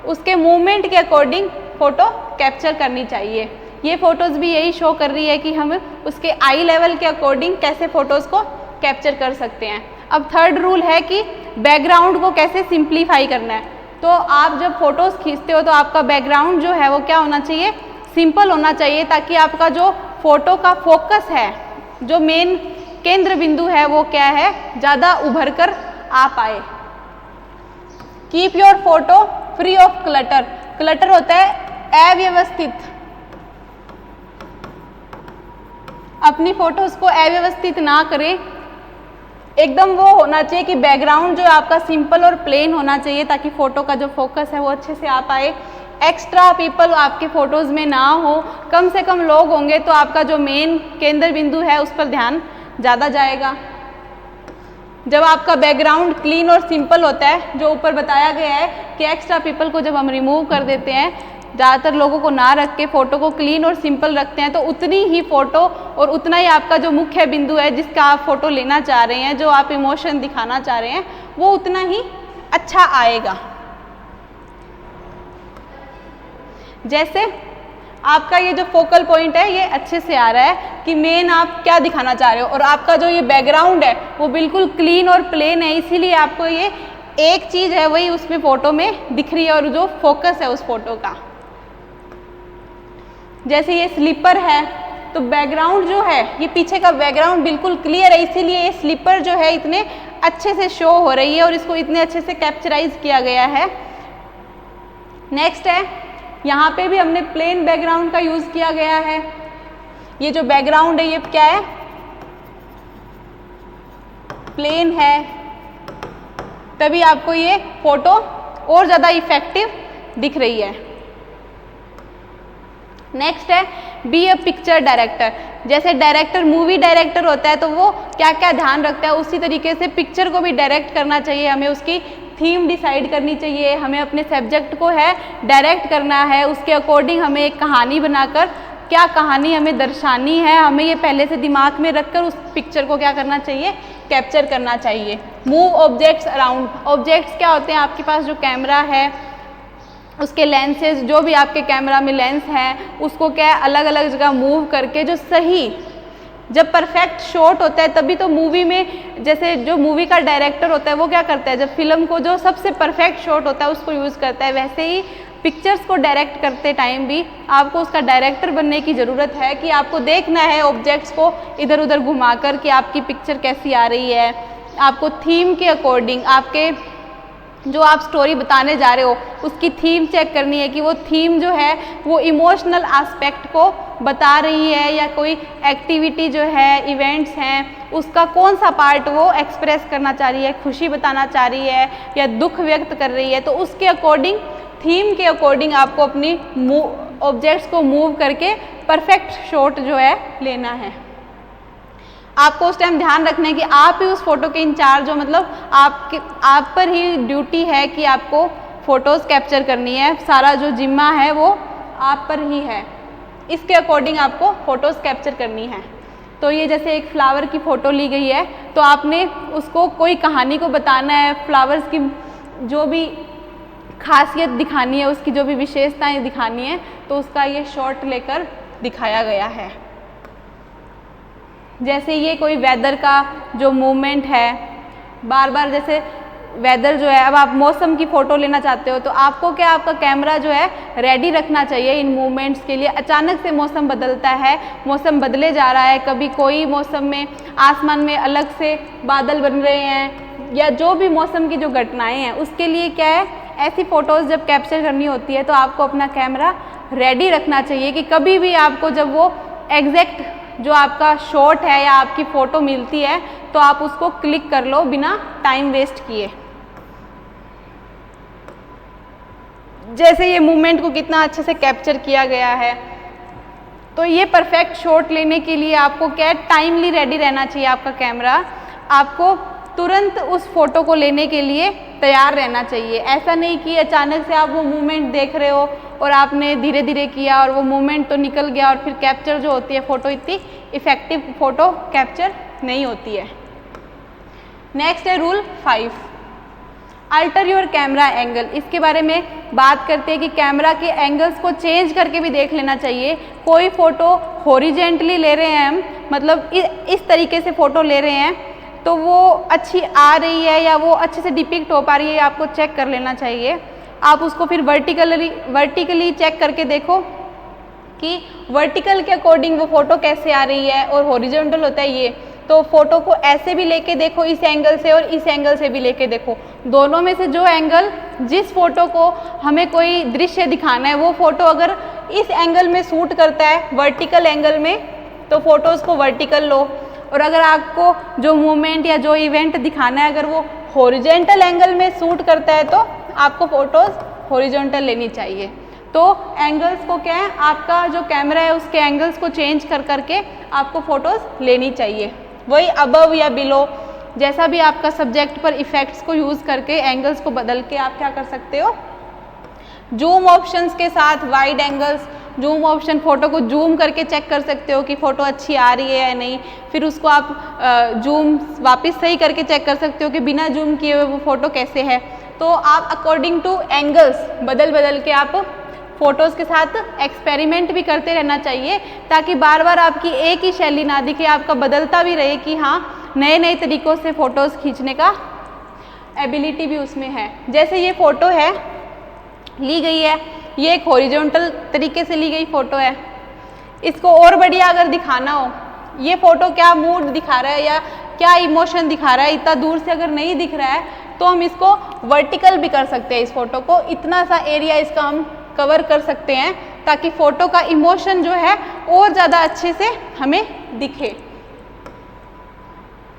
उसके मूवमेंट के अकॉर्डिंग फ़ोटो कैप्चर करनी चाहिए। ये फ़ोटोज़ भी यही शो कर रही है कि हम उसके आई लेवल के अकॉर्डिंग कैसे फ़ोटोज़ को कैप्चर कर सकते हैं। अब थर्ड रूल है कि बैकग्राउंड को कैसे सिंप्लीफाई करना है। तो आप जब फोटोज़ खींचते हो तो आपका बैकग्राउंड जो है वो क्या होना चाहिए, सिंपल होना चाहिए, ताकि आपका जो फोटो का फोकस है, जो मेन केंद्र बिंदु है, वो क्या है, ज़्यादा उभर कर आ पाए। Keep your photo free of clutter. Clutter होता है अव्यवस्थित, अपनी फोटोज को अव्यवस्थित ना करें, एकदम वो होना चाहिए कि बैकग्राउंड जो आपका सिंपल और प्लेन होना चाहिए, ताकि फोटो का जो फोकस है वो अच्छे से आ पाए। एक्स्ट्रा पीपल आपके फोटोज में ना हो, कम से कम लोग होंगे तो आपका जो मेन केंद्र बिंदु है उस पर ध्यान ज़्यादा जाएगा। जब आपका बैकग्राउंड क्लीन और सिंपल होता है, जो ऊपर बताया गया है कि एक्स्ट्रा पीपल को जब हम रिमूव कर देते हैं, ज़्यादातर लोगों को ना रख के फ़ोटो को क्लीन और सिंपल रखते हैं, तो उतनी ही फ़ोटो और उतना ही आपका जो मुख्य बिंदु है जिसका आप फ़ोटो लेना चाह रहे हैं, जो आप इमोशन दिखाना चाह रहे हैं, वो उतना ही अच्छा आएगा। जैसे आपका ये जो फोकल पॉइंट है ये अच्छे से आ रहा है कि मेन आप क्या दिखाना चाह रहे हो, और आपका जो ये बैकग्राउंड है वो बिल्कुल क्लीन और प्लेन है, इसीलिए आपको ये एक चीज़ है वही उसमें फ़ोटो में दिख रही है और जो फोकस है उस फोटो का। जैसे ये स्लीपर है तो बैकग्राउंड जो है, ये पीछे का बैकग्राउंड बिल्कुल क्लियर है, इसीलिए ये स्लीपर जो है इतने अच्छे से शो हो रही है और इसको इतने अच्छे से कैप्चराइज किया गया है। नेक्स्ट है, यहाँ पे भी हमने प्लेन बैकग्राउंड का यूज़ किया गया है। ये जो बैकग्राउंड है ये क्या है, प्लेन है, तभी आपको ये फोटो और ज़्यादा इफेक्टिव दिख रही है। नेक्स्ट है, बी अ पिक्चर डायरेक्टर। जैसे डायरेक्टर मूवी डायरेक्टर होता है तो वो क्या क्या ध्यान रखता है, उसी तरीके से पिक्चर को भी डायरेक्ट करना चाहिए। हमें उसकी थीम डिसाइड करनी चाहिए, हमें अपने सब्जेक्ट को है डायरेक्ट करना है, उसके अकॉर्डिंग हमें एक कहानी बनाकर क्या कहानी हमें दर्शानी है, हमें ये पहले से दिमाग में रखकर उस पिक्चर को क्या करना चाहिए, कैप्चर करना चाहिए। Move objects around. ऑब्जेक्ट्स क्या होते हैं, आपके पास जो कैमरा है उसके लेंसेज, जो भी आपके कैमरा में लेंस है उसको क्या अलग अलग जगह मूव करके जो सही, जब परफेक्ट शॉट होता है तभी तो मूवी में, जैसे जो मूवी का डायरेक्टर होता है वो क्या करता है, जब फिल्म को जो सबसे परफेक्ट शॉट होता है उसको यूज़ करता है, वैसे ही पिक्चर्स को डायरेक्ट करते टाइम भी आपको उसका डायरेक्टर बनने की ज़रूरत है कि आपको देखना है ऑब्जेक्ट्स को इधर उधर घुमाकर कि आपकी पिक्चर कैसी आ रही है। आपको थीम के अकॉर्डिंग, आपके जो आप स्टोरी बताने जा रहे हो उसकी थीम चेक करनी है कि वो थीम जो है वो इमोशनल एस्पेक्ट को बता रही है या कोई एक्टिविटी जो है, इवेंट्स हैं, उसका कौन सा पार्ट वो एक्सप्रेस करना चाह रही है, खुशी बताना चाह रही है या दुख व्यक्त कर रही है। तो उसके अकॉर्डिंग, थीम के अकॉर्डिंग आपको अपनी ऑब्जेक्ट्स को मूव करके परफेक्ट शॉट जो है लेना है। आपको उस टाइम ध्यान रखना है कि आप ही उस फोटो के इंचार्ज हो, मतलब आप पर ही ड्यूटी है कि आपको फ़ोटोज़ कैप्चर करनी है, सारा जो जिम्मा है वो आप पर ही है, इसके अकॉर्डिंग आपको फ़ोटोज़ कैप्चर करनी है। तो ये जैसे एक फ्लावर की फ़ोटो ली गई है तो आपने उसको कोई कहानी को बताना है, फ्लावर्स की जो भी खासियत दिखानी है, उसकी जो भी विशेषताएं दिखानी है, तो उसका ये शॉट लेकर दिखाया गया है। जैसे ये कोई वेदर का जो मूवमेंट है, बार बार जैसे वेदर जो है, अब आप मौसम की फ़ोटो लेना चाहते हो तो आपको क्या, आपका कैमरा जो है रेडी रखना चाहिए इन मूवमेंट्स के लिए। अचानक से मौसम बदलता है, मौसम बदले जा रहा है, कभी कोई मौसम में आसमान में अलग से बादल बन रहे हैं, या जो भी मौसम की जो घटनाएं हैं उसके लिए क्या है, ऐसी फ़ोटोज़ जब कैप्चर करनी होती है तो आपको अपना कैमरा रेडी रखना चाहिए कि कभी भी आपको जब वो एग्जैक्ट जो आपका शॉट है या आपकी फ़ोटो मिलती है तो आप उसको क्लिक कर लो बिना टाइम वेस्ट किए। जैसे ये मूवमेंट को कितना अच्छे से कैप्चर किया गया है। तो ये परफेक्ट शॉट लेने के लिए आपको क्या, टाइमली रेडी रहना चाहिए आपका कैमरा, आपको तुरंत उस फोटो को लेने के लिए तैयार रहना चाहिए। ऐसा नहीं कि अचानक से आप वो मूवमेंट देख रहे हो और आपने धीरे धीरे किया और वो मूवमेंट तो निकल गया और फिर कैप्चर जो होती है फ़ोटो, इतनी इफ़ेक्टिव फ़ोटो कैप्चर नहीं होती है। नेक्स्ट है rule 5, alter your camera angle. इसके बारे में बात करते हैं कि कैमरा के एंगल्स को चेंज करके भी देख लेना चाहिए। कोई फ़ोटो हॉरिजेंटली ले रहे हैं हम, मतलब इस तरीके से फ़ोटो ले रहे हैं तो वो अच्छी आ रही है या वो अच्छे से डिपिक्ट हो पा रही है, आपको चेक कर लेना चाहिए। आप उसको फिर वर्टिकली चेक करके देखो कि वर्टिकल के अकॉर्डिंग वो फ़ोटो कैसे आ रही है, और हॉरिजॉन्टल होता है ये, तो फ़ोटो को ऐसे भी लेके देखो इस एंगल से, और इस एंगल से भी लेके देखो। दोनों में से जो एंगल, जिस फ़ोटो को हमें कोई दृश्य दिखाना है, वो फ़ोटो अगर इस एंगल में सूट करता है वर्टिकल एंगल में, तो फ़ोटोज़ को वर्टिकल लो। और अगर आपको जो मूवमेंट या जो इवेंट दिखाना है अगर वो हॉरिजॉन्टल एंगल में सूट करता है, तो आपको फ़ोटोज़ हॉरिजॉन्टल लेनी चाहिए। तो एंगल्स को क्या है, आपका जो कैमरा है उसके एंगल्स को चेंज कर करके आपको फ़ोटोज़ लेनी चाहिए। वही अबव या बिलो, जैसा भी आपका सब्जेक्ट पर इफ़ेक्ट्स को यूज़ करके एंगल्स को बदल के आप क्या कर सकते हो, जूम ऑप्शंस के साथ wide angles, zoom option, photo को जूम करके चेक कर सकते हो कि फ़ोटो अच्छी आ रही है या नहीं। फिर उसको आप जूम वापस सही करके चेक कर सकते हो कि बिना जूम किए हुए वो फ़ोटो कैसे है। तो आप अकॉर्डिंग टू एंगल्स बदल के आप फ़ोटोज़ के साथ एक्सपेरिमेंट भी करते रहना चाहिए, ताकि बार बार आपकी एक ही शैली ना दिखे, आपका बदलता भी रहे कि हाँ नए नए तरीक़ों से फ़ोटोज़ खींचने का एबिलिटी भी उसमें है। जैसे ये फ़ोटो है, ली गई है, ये एक हॉरिजॉन्टल तरीके से ली गई फ़ोटो है। इसको और बढ़िया अगर दिखाना हो, ये फ़ोटो क्या मूड दिखा रहा है या क्या इमोशन दिखा रहा है, इतना दूर से अगर नहीं दिख रहा है तो हम इसको वर्टिकल भी कर सकते हैं। इस फ़ोटो को इतना सा एरिया इसका हम कवर कर सकते हैं ताकि फ़ोटो का इमोशन जो है और ज़्यादा अच्छे से हमें दिखे।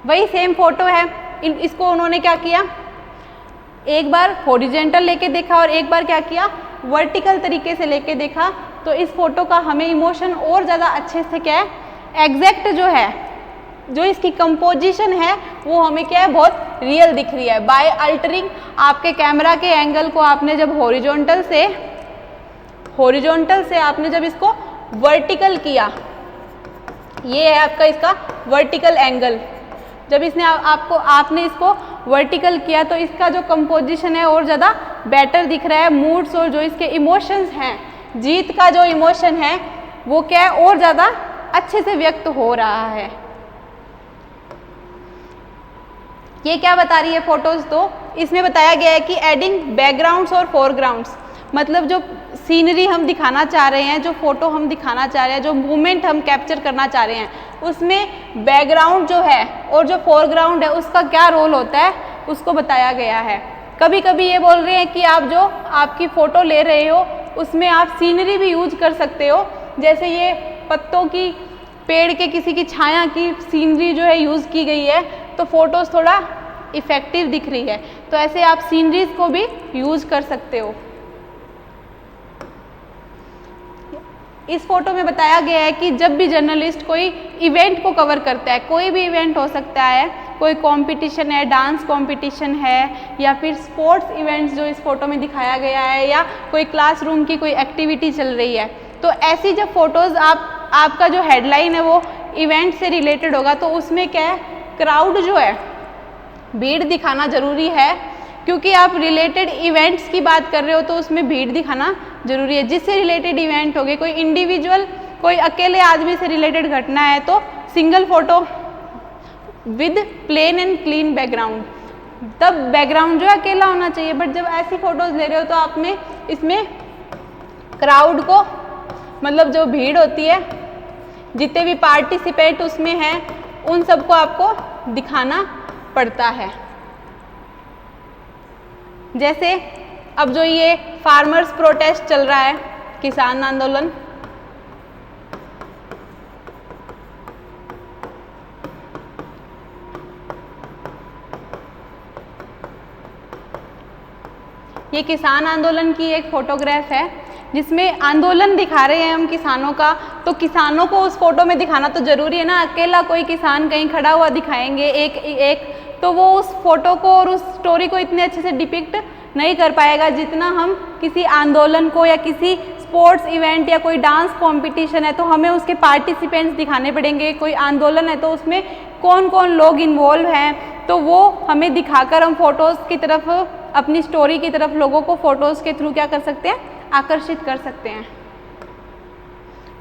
वही सेम फ़ोटो है, इसको उन्होंने क्या किया, एक बार हॉरिजॉन्टल लेके देखा और एक बार क्या किया, वर्टिकल तरीके से लेके देखा। तो इस फ़ोटो का हमें इमोशन और ज़्यादा अच्छे से क्या है, एग्जैक्ट जो है, जो इसकी कंपोजिशन है वो हमें क्या है, बहुत रियल दिख रही है। बाय अल्टरिंग आपके कैमरा के एंगल को आपने जब हॉरिजॉन्टल से आपने जब इसको वर्टिकल किया, ये है आपका इसका वर्टिकल एंगल। जब इसने आपने इसको वर्टिकल किया तो इसका जो कंपोजिशन है और ज़्यादा बेटर दिख रहा है। मूड्स और जो इसके इमोशंस हैं, जीत का जो इमोशन है वो क्या है, और ज़्यादा अच्छे से व्यक्त हो रहा है। ये क्या बता रही है फ़ोटोज़, तो इसमें बताया गया है कि एडिंग बैकग्राउंड्स और फोरग्राउंड्स, मतलब जो सीनरी हम दिखाना चाह रहे हैं, जो फ़ोटो हम दिखाना चाह रहे हैं, जो मूवमेंट हम कैप्चर करना चाह रहे हैं, उसमें बैकग्राउंड जो है और जो फोरग्राउंड है उसका क्या रोल होता है उसको बताया गया है। कभी कभी ये बोल रहे हैं कि आप जो आपकी फ़ोटो ले रहे हो उसमें आप सीनरी भी यूज कर सकते हो। जैसे ये पत्तों की, पेड़ के किसी की छाया की सीनरी जो है यूज़ की गई है, तो फ़ोटोज़ थोड़ा इफ़ेक्टिव दिख रही है, तो ऐसे आप सीनरीज को भी यूज़ कर सकते हो। इस फोटो में बताया गया है कि जब भी जर्नलिस्ट कोई इवेंट को कवर करता है, कोई भी इवेंट हो सकता है, कोई कंपटीशन है, डांस कंपटीशन है, या फिर स्पोर्ट्स इवेंट्स जो इस फोटो में दिखाया गया है, या कोई क्लासरूम की कोई एक्टिविटी चल रही है, तो ऐसी जब फोटोज़ आपका जो हेडलाइन है वो इवेंट से रिलेटेड होगा, तो उसमें क्या है, क्राउड जो है, भीड़ दिखाना ज़रूरी है, क्योंकि आप रिलेटेड इवेंट्स की बात कर रहे हो तो उसमें भीड़ दिखाना जरूरी है। जिससे रिलेटेड इवेंट हो गए, कोई इंडिविजुअल, कोई अकेले आदमी से रिलेटेड घटना है तो single photo with plane and clean background, तब बैकग्राउंड जो है अकेला होना चाहिए। बट जब ऐसी फोटोज ले रहे हो तो आपने इसमें क्राउड को, मतलब जो भीड़ होती है, जितने भी पार्टिसिपेंट उसमें हैं, उन सबको आपको दिखाना पड़ता है। जैसे अब जो ये फार्मर्स प्रोटेस्ट चल रहा है, किसान आंदोलन, ये किसान आंदोलन की एक फोटोग्राफ है जिसमें आंदोलन दिखा रहे हैं हम किसानों का, तो किसानों को उस फोटो में दिखाना तो जरूरी है ना। अकेला कोई किसान कहीं खड़ा हुआ दिखाएंगे एक तो वो उस फोटो को और उस स्टोरी को इतने अच्छे से डिपिक्ट नहीं कर पाएगा जितना हम किसी आंदोलन को, या किसी स्पोर्ट्स इवेंट या कोई डांस कंपटीशन है तो हमें उसके पार्टिसिपेंट्स दिखाने पड़ेंगे। कोई आंदोलन है तो उसमें कौन कौन लोग इन्वॉल्व हैं, तो वो हमें दिखाकर हम फोटोज़ की तरफ, अपनी स्टोरी की तरफ लोगों को फोटोज़ के थ्रू क्या कर सकते हैं, आकर्षित कर सकते हैं।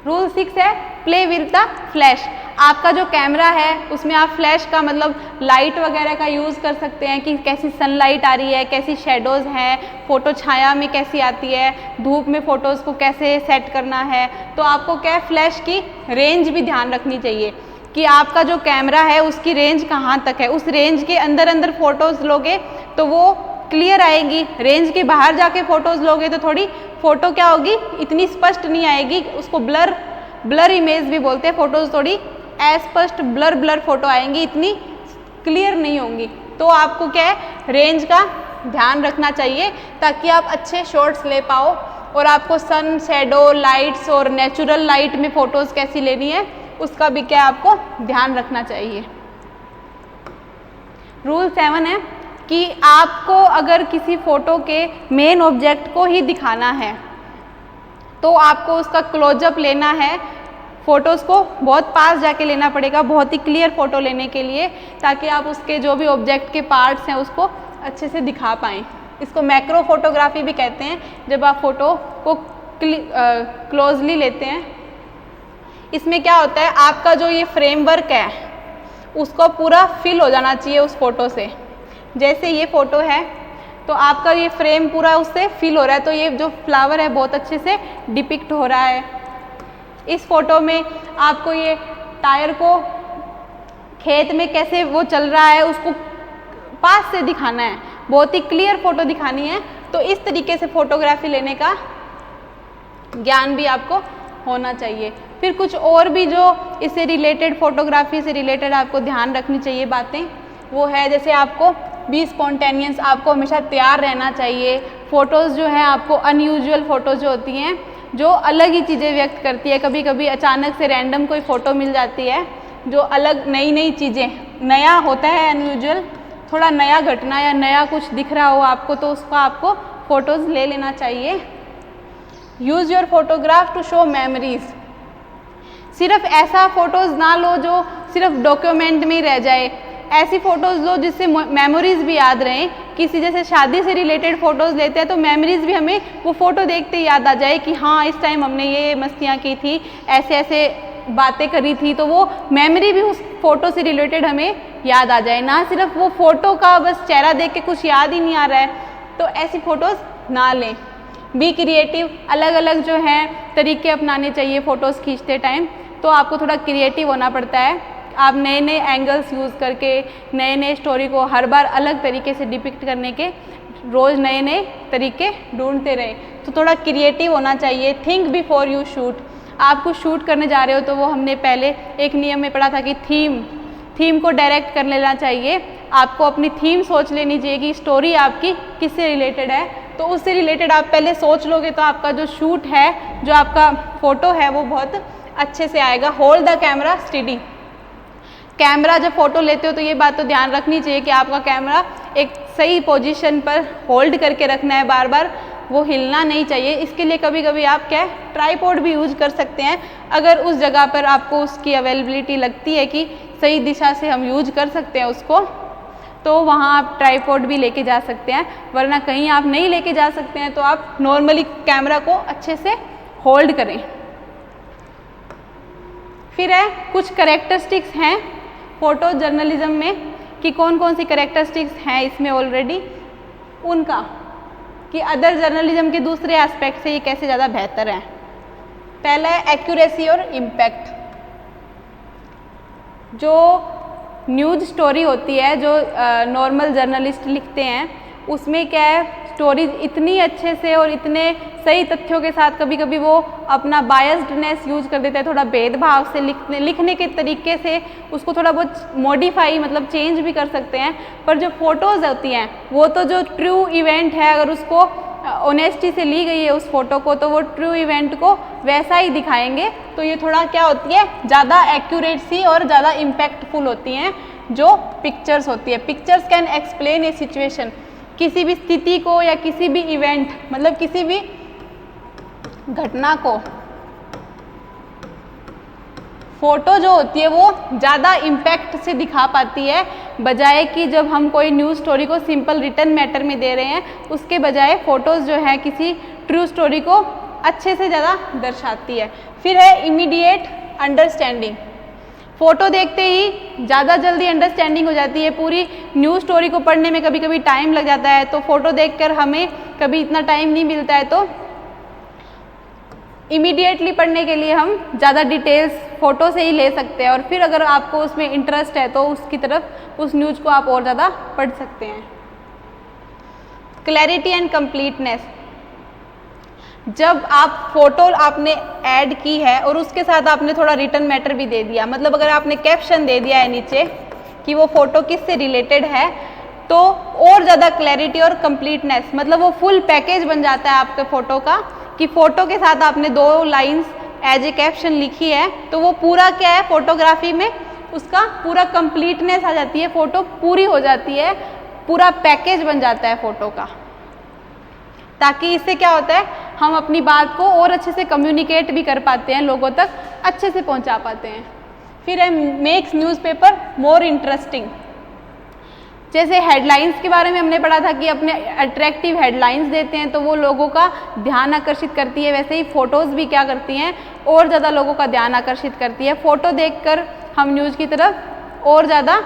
रूल 6 है प्ले विद द फ्लैश। आपका जो कैमरा है उसमें आप फ्लैश का मतलब लाइट वगैरह का यूज़ कर सकते हैं कि कैसी सनलाइट आ रही है, कैसी शेडोज़ हैं, फ़ोटो छाया में कैसी आती है, धूप में फ़ोटोज़ को कैसे सेट करना है। तो आपको क्या है, फ्लैश की रेंज भी ध्यान रखनी चाहिए कि आपका जो कैमरा है उसकी रेंज कहाँ तक है। उस रेंज के अंदर अंदर फ़ोटोज़ लोगे तो वो क्लियर आएगी, रेंज के बाहर जाके फ़ोटोज़ लोगे तो थोड़ी फ़ोटो क्या होगी, इतनी स्पष्ट नहीं आएगी। उसको ब्लर इमेज भी बोलते हैं। फ़ोटोज़ थोड़ी अस्पष्ट ब्लर फ़ोटो आएंगी, इतनी क्लियर नहीं होंगी। तो आपको क्या है, रेंज का ध्यान रखना चाहिए ताकि आप अच्छे शॉट्स ले पाओ। और आपको सन, शैडो, लाइट्स और नेचुरल लाइट में फ़ोटोज़ कैसी लेनी है उसका भी क्या आपको ध्यान रखना चाहिए। रूल 7 है कि आपको अगर किसी फ़ोटो के मेन ऑब्जेक्ट को ही दिखाना है तो आपको उसका क्लोजअप लेना है। फ़ोटोज़ को बहुत पास जाके लेना पड़ेगा बहुत ही क्लियर फ़ोटो लेने के लिए, ताकि आप उसके जो भी ऑब्जेक्ट के पार्ट्स हैं उसको अच्छे से दिखा पाएँ। इसको मैक्रो फोटोग्राफी भी कहते हैं, जब आप फ़ोटो को क्लोजली लेते हैं। इसमें क्या होता है, आपका जो ये फ्रेमवर्क है उसको पूरा फिल हो जाना चाहिए उस फ़ोटो से। जैसे ये फ़ोटो है तो आपका ये फ्रेम पूरा उससे फिल हो रहा है, तो ये जो फ्लावर है बहुत अच्छे से डिपिक्ट हो रहा है। इस फ़ोटो में आपको ये टायर को खेत में कैसे वो चल रहा है उसको पास से दिखाना है, बहुत ही क्लियर फ़ोटो दिखानी है। तो इस तरीके से फ़ोटोग्राफी लेने का ज्ञान भी आपको होना चाहिए। फिर कुछ और भी जो इससे रिलेटेड, फ़ोटोग्राफी से रिलेटेड आपको ध्यान रखनी चाहिए बातें, वो है जैसे आपको बी स्पॉन्टेनियस, आपको हमेशा तैयार रहना चाहिए। फ़ोटोज़ जो हैं आपको अनयूजुअल फ़ोटोज़ जो होती हैं जो अलग ही चीज़ें व्यक्त करती है, कभी कभी अचानक से रैंडम कोई फ़ोटो मिल जाती है जो अलग नई चीज़ें, नया होता है अनयूजुअल, थोड़ा नया घटना या नया कुछ दिख रहा हो आपको तो उसका आपको फ़ोटोज़ ले लेना चाहिए। Use your photograph to show memories. सिर्फ ऐसा फ़ोटोज़ ना लो जो सिर्फ डॉक्यूमेंट में ही रह जाए, ऐसी फ़ोटोज़ लो जिससे मेमोरीज़ भी याद रहें। किसी जैसे शादी से रिलेटेड फ़ोटोज़ लेते हैं तो मेमोरीज़ भी हमें वो फ़ोटो देखते ही याद आ जाए कि हाँ इस टाइम हमने ये मस्तियाँ की थी, ऐसे ऐसे बातें करी थी, तो वो मेमोरी भी उस फ़ोटो से रिलेटेड हमें याद आ जाए। ना सिर्फ वो फ़ोटो का बस चेहरा देख के कुछ याद ही नहीं आ रहा है, तो ऐसी फ़ोटोज़ ना लें। बी क्रिएटिव, अलग अलग जो हैं तरीके अपनाने चाहिए फ़ोटोज़ खींचते टाइम। तो आपको थोड़ा क्रिएटिव होना पड़ता है, आप नए नए एंगल्स यूज़ करके नए नए स्टोरी को हर बार अलग तरीके से डिपिक्ट करने के रोज़ नए नए तरीके ढूंढते रहें। तो थोड़ा क्रिएटिव होना चाहिए। Think before you shoot. आप कुछ शूट करने जा रहे हो तो वो हमने पहले एक नियम में पढ़ा था कि थीम को डायरेक्ट कर लेना चाहिए। आपको अपनी थीम सोच लेनी चाहिए कि स्टोरी आपकी किससे रिलेटेड है, तो उससे रिलेटेड आप पहले सोच लोगे तो आपका जो शूट है, जो आपका फ़ोटो है वो बहुत अच्छे से आएगा। Hold the camera steady. Camera जब फ़ोटो लेते हो तो ये बात तो ध्यान रखनी चाहिए कि आपका कैमरा एक सही पोजीशन पर होल्ड करके रखना है, बार बार वो हिलना नहीं चाहिए। इसके लिए कभी कभी आप क्या ट्राइपॉड भी यूज कर सकते हैं, अगर उस जगह पर आपको उसकी अवेलेबिलिटी लगती है कि सही दिशा से हम यूज कर सकते हैं उसको, तो वहाँ आप ट्राइपॉड भी लेके जा सकते हैं। वरना कहीं आप नहीं लेके जा सकते हैं तो आप नॉर्मली कैमरा को अच्छे से होल्ड करें। फिर है कुछ करेक्टरिस्टिक्स हैं फ़ोटो जर्नलिज्म में कि कौन कौन सी करेक्टरिस्टिक्स हैं इसमें ऑलरेडी, उनका कि अदर जर्नलिज्म के दूसरे एस्पेक्ट से ये कैसे ज़्यादा बेहतर है। पहला है एक्यूरेसी और इम्पैक्ट। जो न्यूज़ स्टोरी होती है, जो नॉर्मल जर्नलिस्ट लिखते हैं, उसमें क्या है स्टोरीज इतनी अच्छे से और इतने सही तथ्यों के साथ कभी कभी वो अपना बायस्डनेस यूज कर देता है, थोड़ा भेदभाव से लिखने के तरीके से उसको थोड़ा बहुत मॉडिफाई मतलब चेंज भी कर सकते हैं। पर जो फ़ोटोज़ होती हैं वो तो जो ट्रू इवेंट है, अगर उसको ऑनेस्टी से ली गई है उस फोटो को, तो वो ट्रू इवेंट को वैसा ही दिखाएंगे। तो ये थोड़ा क्या होती है, ज़्यादा एक्यूरेसी और ज़्यादा इम्पैक्टफुल होती हैं जो पिक्चर्स होती है। Pictures can explain A situation. किसी भी स्थिति को या किसी भी इवेंट मतलब किसी भी घटना को फोटो जो होती है वो ज़्यादा इम्पैक्ट से दिखा पाती है, बजाय कि जब हम कोई न्यूज़ स्टोरी को सिंपल रिटन मैटर में दे रहे हैं, उसके बजाय फ़ोटोज़ जो है किसी ट्रू स्टोरी को अच्छे से ज़्यादा दर्शाती है। फिर है इमीडिएट अंडरस्टैंडिंग। फ़ोटो देखते ही ज़्यादा जल्दी अंडरस्टैंडिंग हो जाती है। पूरी न्यूज़ स्टोरी को पढ़ने में कभी कभी टाइम लग जाता है, तो फ़ोटो देखकर हमें कभी इतना टाइम नहीं मिलता है, तो इमीडिएटली पढ़ने के लिए हम ज़्यादा डिटेल्स फ़ोटो से ही ले सकते हैं। और फिर अगर आपको उसमें इंटरेस्ट है तो उसकी तरफ उस न्यूज़ को आप और ज़्यादा पढ़ सकते हैं। क्लैरिटी एंड कंप्लीटनेस, जब आप फोटो आपने ऐड की है और उसके साथ आपने थोड़ा रिटन मैटर भी दे दिया, मतलब अगर आपने कैप्शन दे दिया है नीचे कि वो फोटो किससे रिलेटेड है, तो और ज़्यादा क्लैरिटी और कंप्लीटनेस, मतलब वो फुल पैकेज बन जाता है आपके फ़ोटो का, कि फ़ोटो के साथ आपने 2 लाइंस एज ए कैप्शन लिखी है तो वो पूरा क्या है, फोटोग्राफी में उसका पूरा कंप्लीटनेस आ जाती है, फ़ोटो पूरी हो जाती है, पूरा पैकेज बन जाता है फ़ोटो का। ताकि इससे क्या होता है, हम अपनी बात को और अच्छे से कम्युनिकेट भी कर पाते हैं, लोगों तक अच्छे से पहुंचा पाते हैं। फिर है मेक्स न्यूज़पेपर मोर इंटरेस्टिंग। जैसे हेडलाइंस के बारे में हमने पढ़ा था कि अपने अट्रैक्टिव हेडलाइंस देते हैं तो वो लोगों का ध्यान आकर्षित करती है, वैसे ही फ़ोटोज़ भी क्या करती हैं, और ज़्यादा लोगों का ध्यान आकर्षित करती है। फ़ोटो देखकर हम न्यूज़ की तरफ और ज़्यादा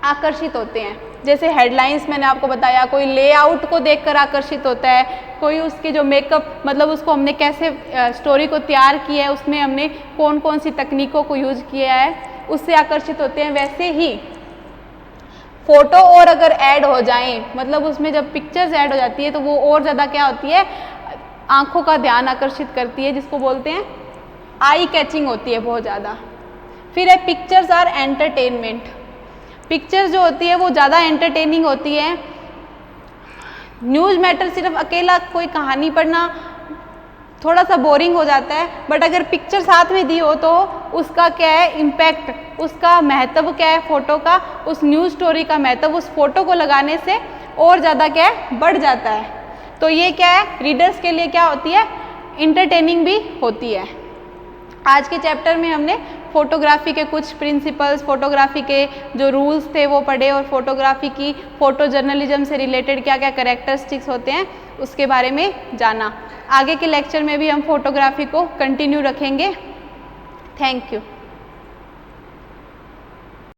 आकर्षित होते हैं। जैसे हेडलाइंस मैंने आपको बताया, कोई लेआउट को देखकर आकर्षित होता है, कोई उसके जो मेकअप, मतलब उसको हमने कैसे स्टोरी को तैयार किया है, उसमें हमने कौन कौन सी तकनीकों को यूज़ किया है, उससे आकर्षित होते हैं। वैसे ही फ़ोटो और अगर ऐड हो जाएं, मतलब उसमें जब पिक्चर्स ऐड हो जाती है तो वो और ज़्यादा क्या होती है, आँखों का ध्यान आकर्षित करती है, जिसको बोलते हैं आई कैचिंग होती है बहुत ज़्यादा। फिर है पिक्चर्स आर एंटरटेनमेंट। पिक्चर्स जो होती है वो ज़्यादा एंटरटेनिंग होती है। न्यूज़ मैटर सिर्फ अकेला कोई कहानी पढ़ना थोड़ा सा बोरिंग हो जाता है, बट अगर पिक्चर साथ में दी हो तो उसका क्या है इम्पैक्ट, उसका महत्व क्या है, फ़ोटो का, उस न्यूज़ स्टोरी का महत्व उस फोटो को लगाने से और ज़्यादा क्या है बढ़ जाता है। तो ये क्या है, रीडर्स के लिए क्या होती है, इंटरटेनिंग भी होती है। आज के चैप्टर में हमने फ़ोटोग्राफी के कुछ प्रिंसिपल्स, फ़ोटोग्राफी के जो रूल्स थे वो पढ़े, और फ़ोटोग्राफी की फ़ोटो जर्नलिज्म से रिलेटेड क्या क्या कैरेक्टरिस्टिक्स होते हैं उसके बारे में जाना। आगे के लेक्चर में भी हम फ़ोटोग्राफी को कंटिन्यू रखेंगे। Thank you.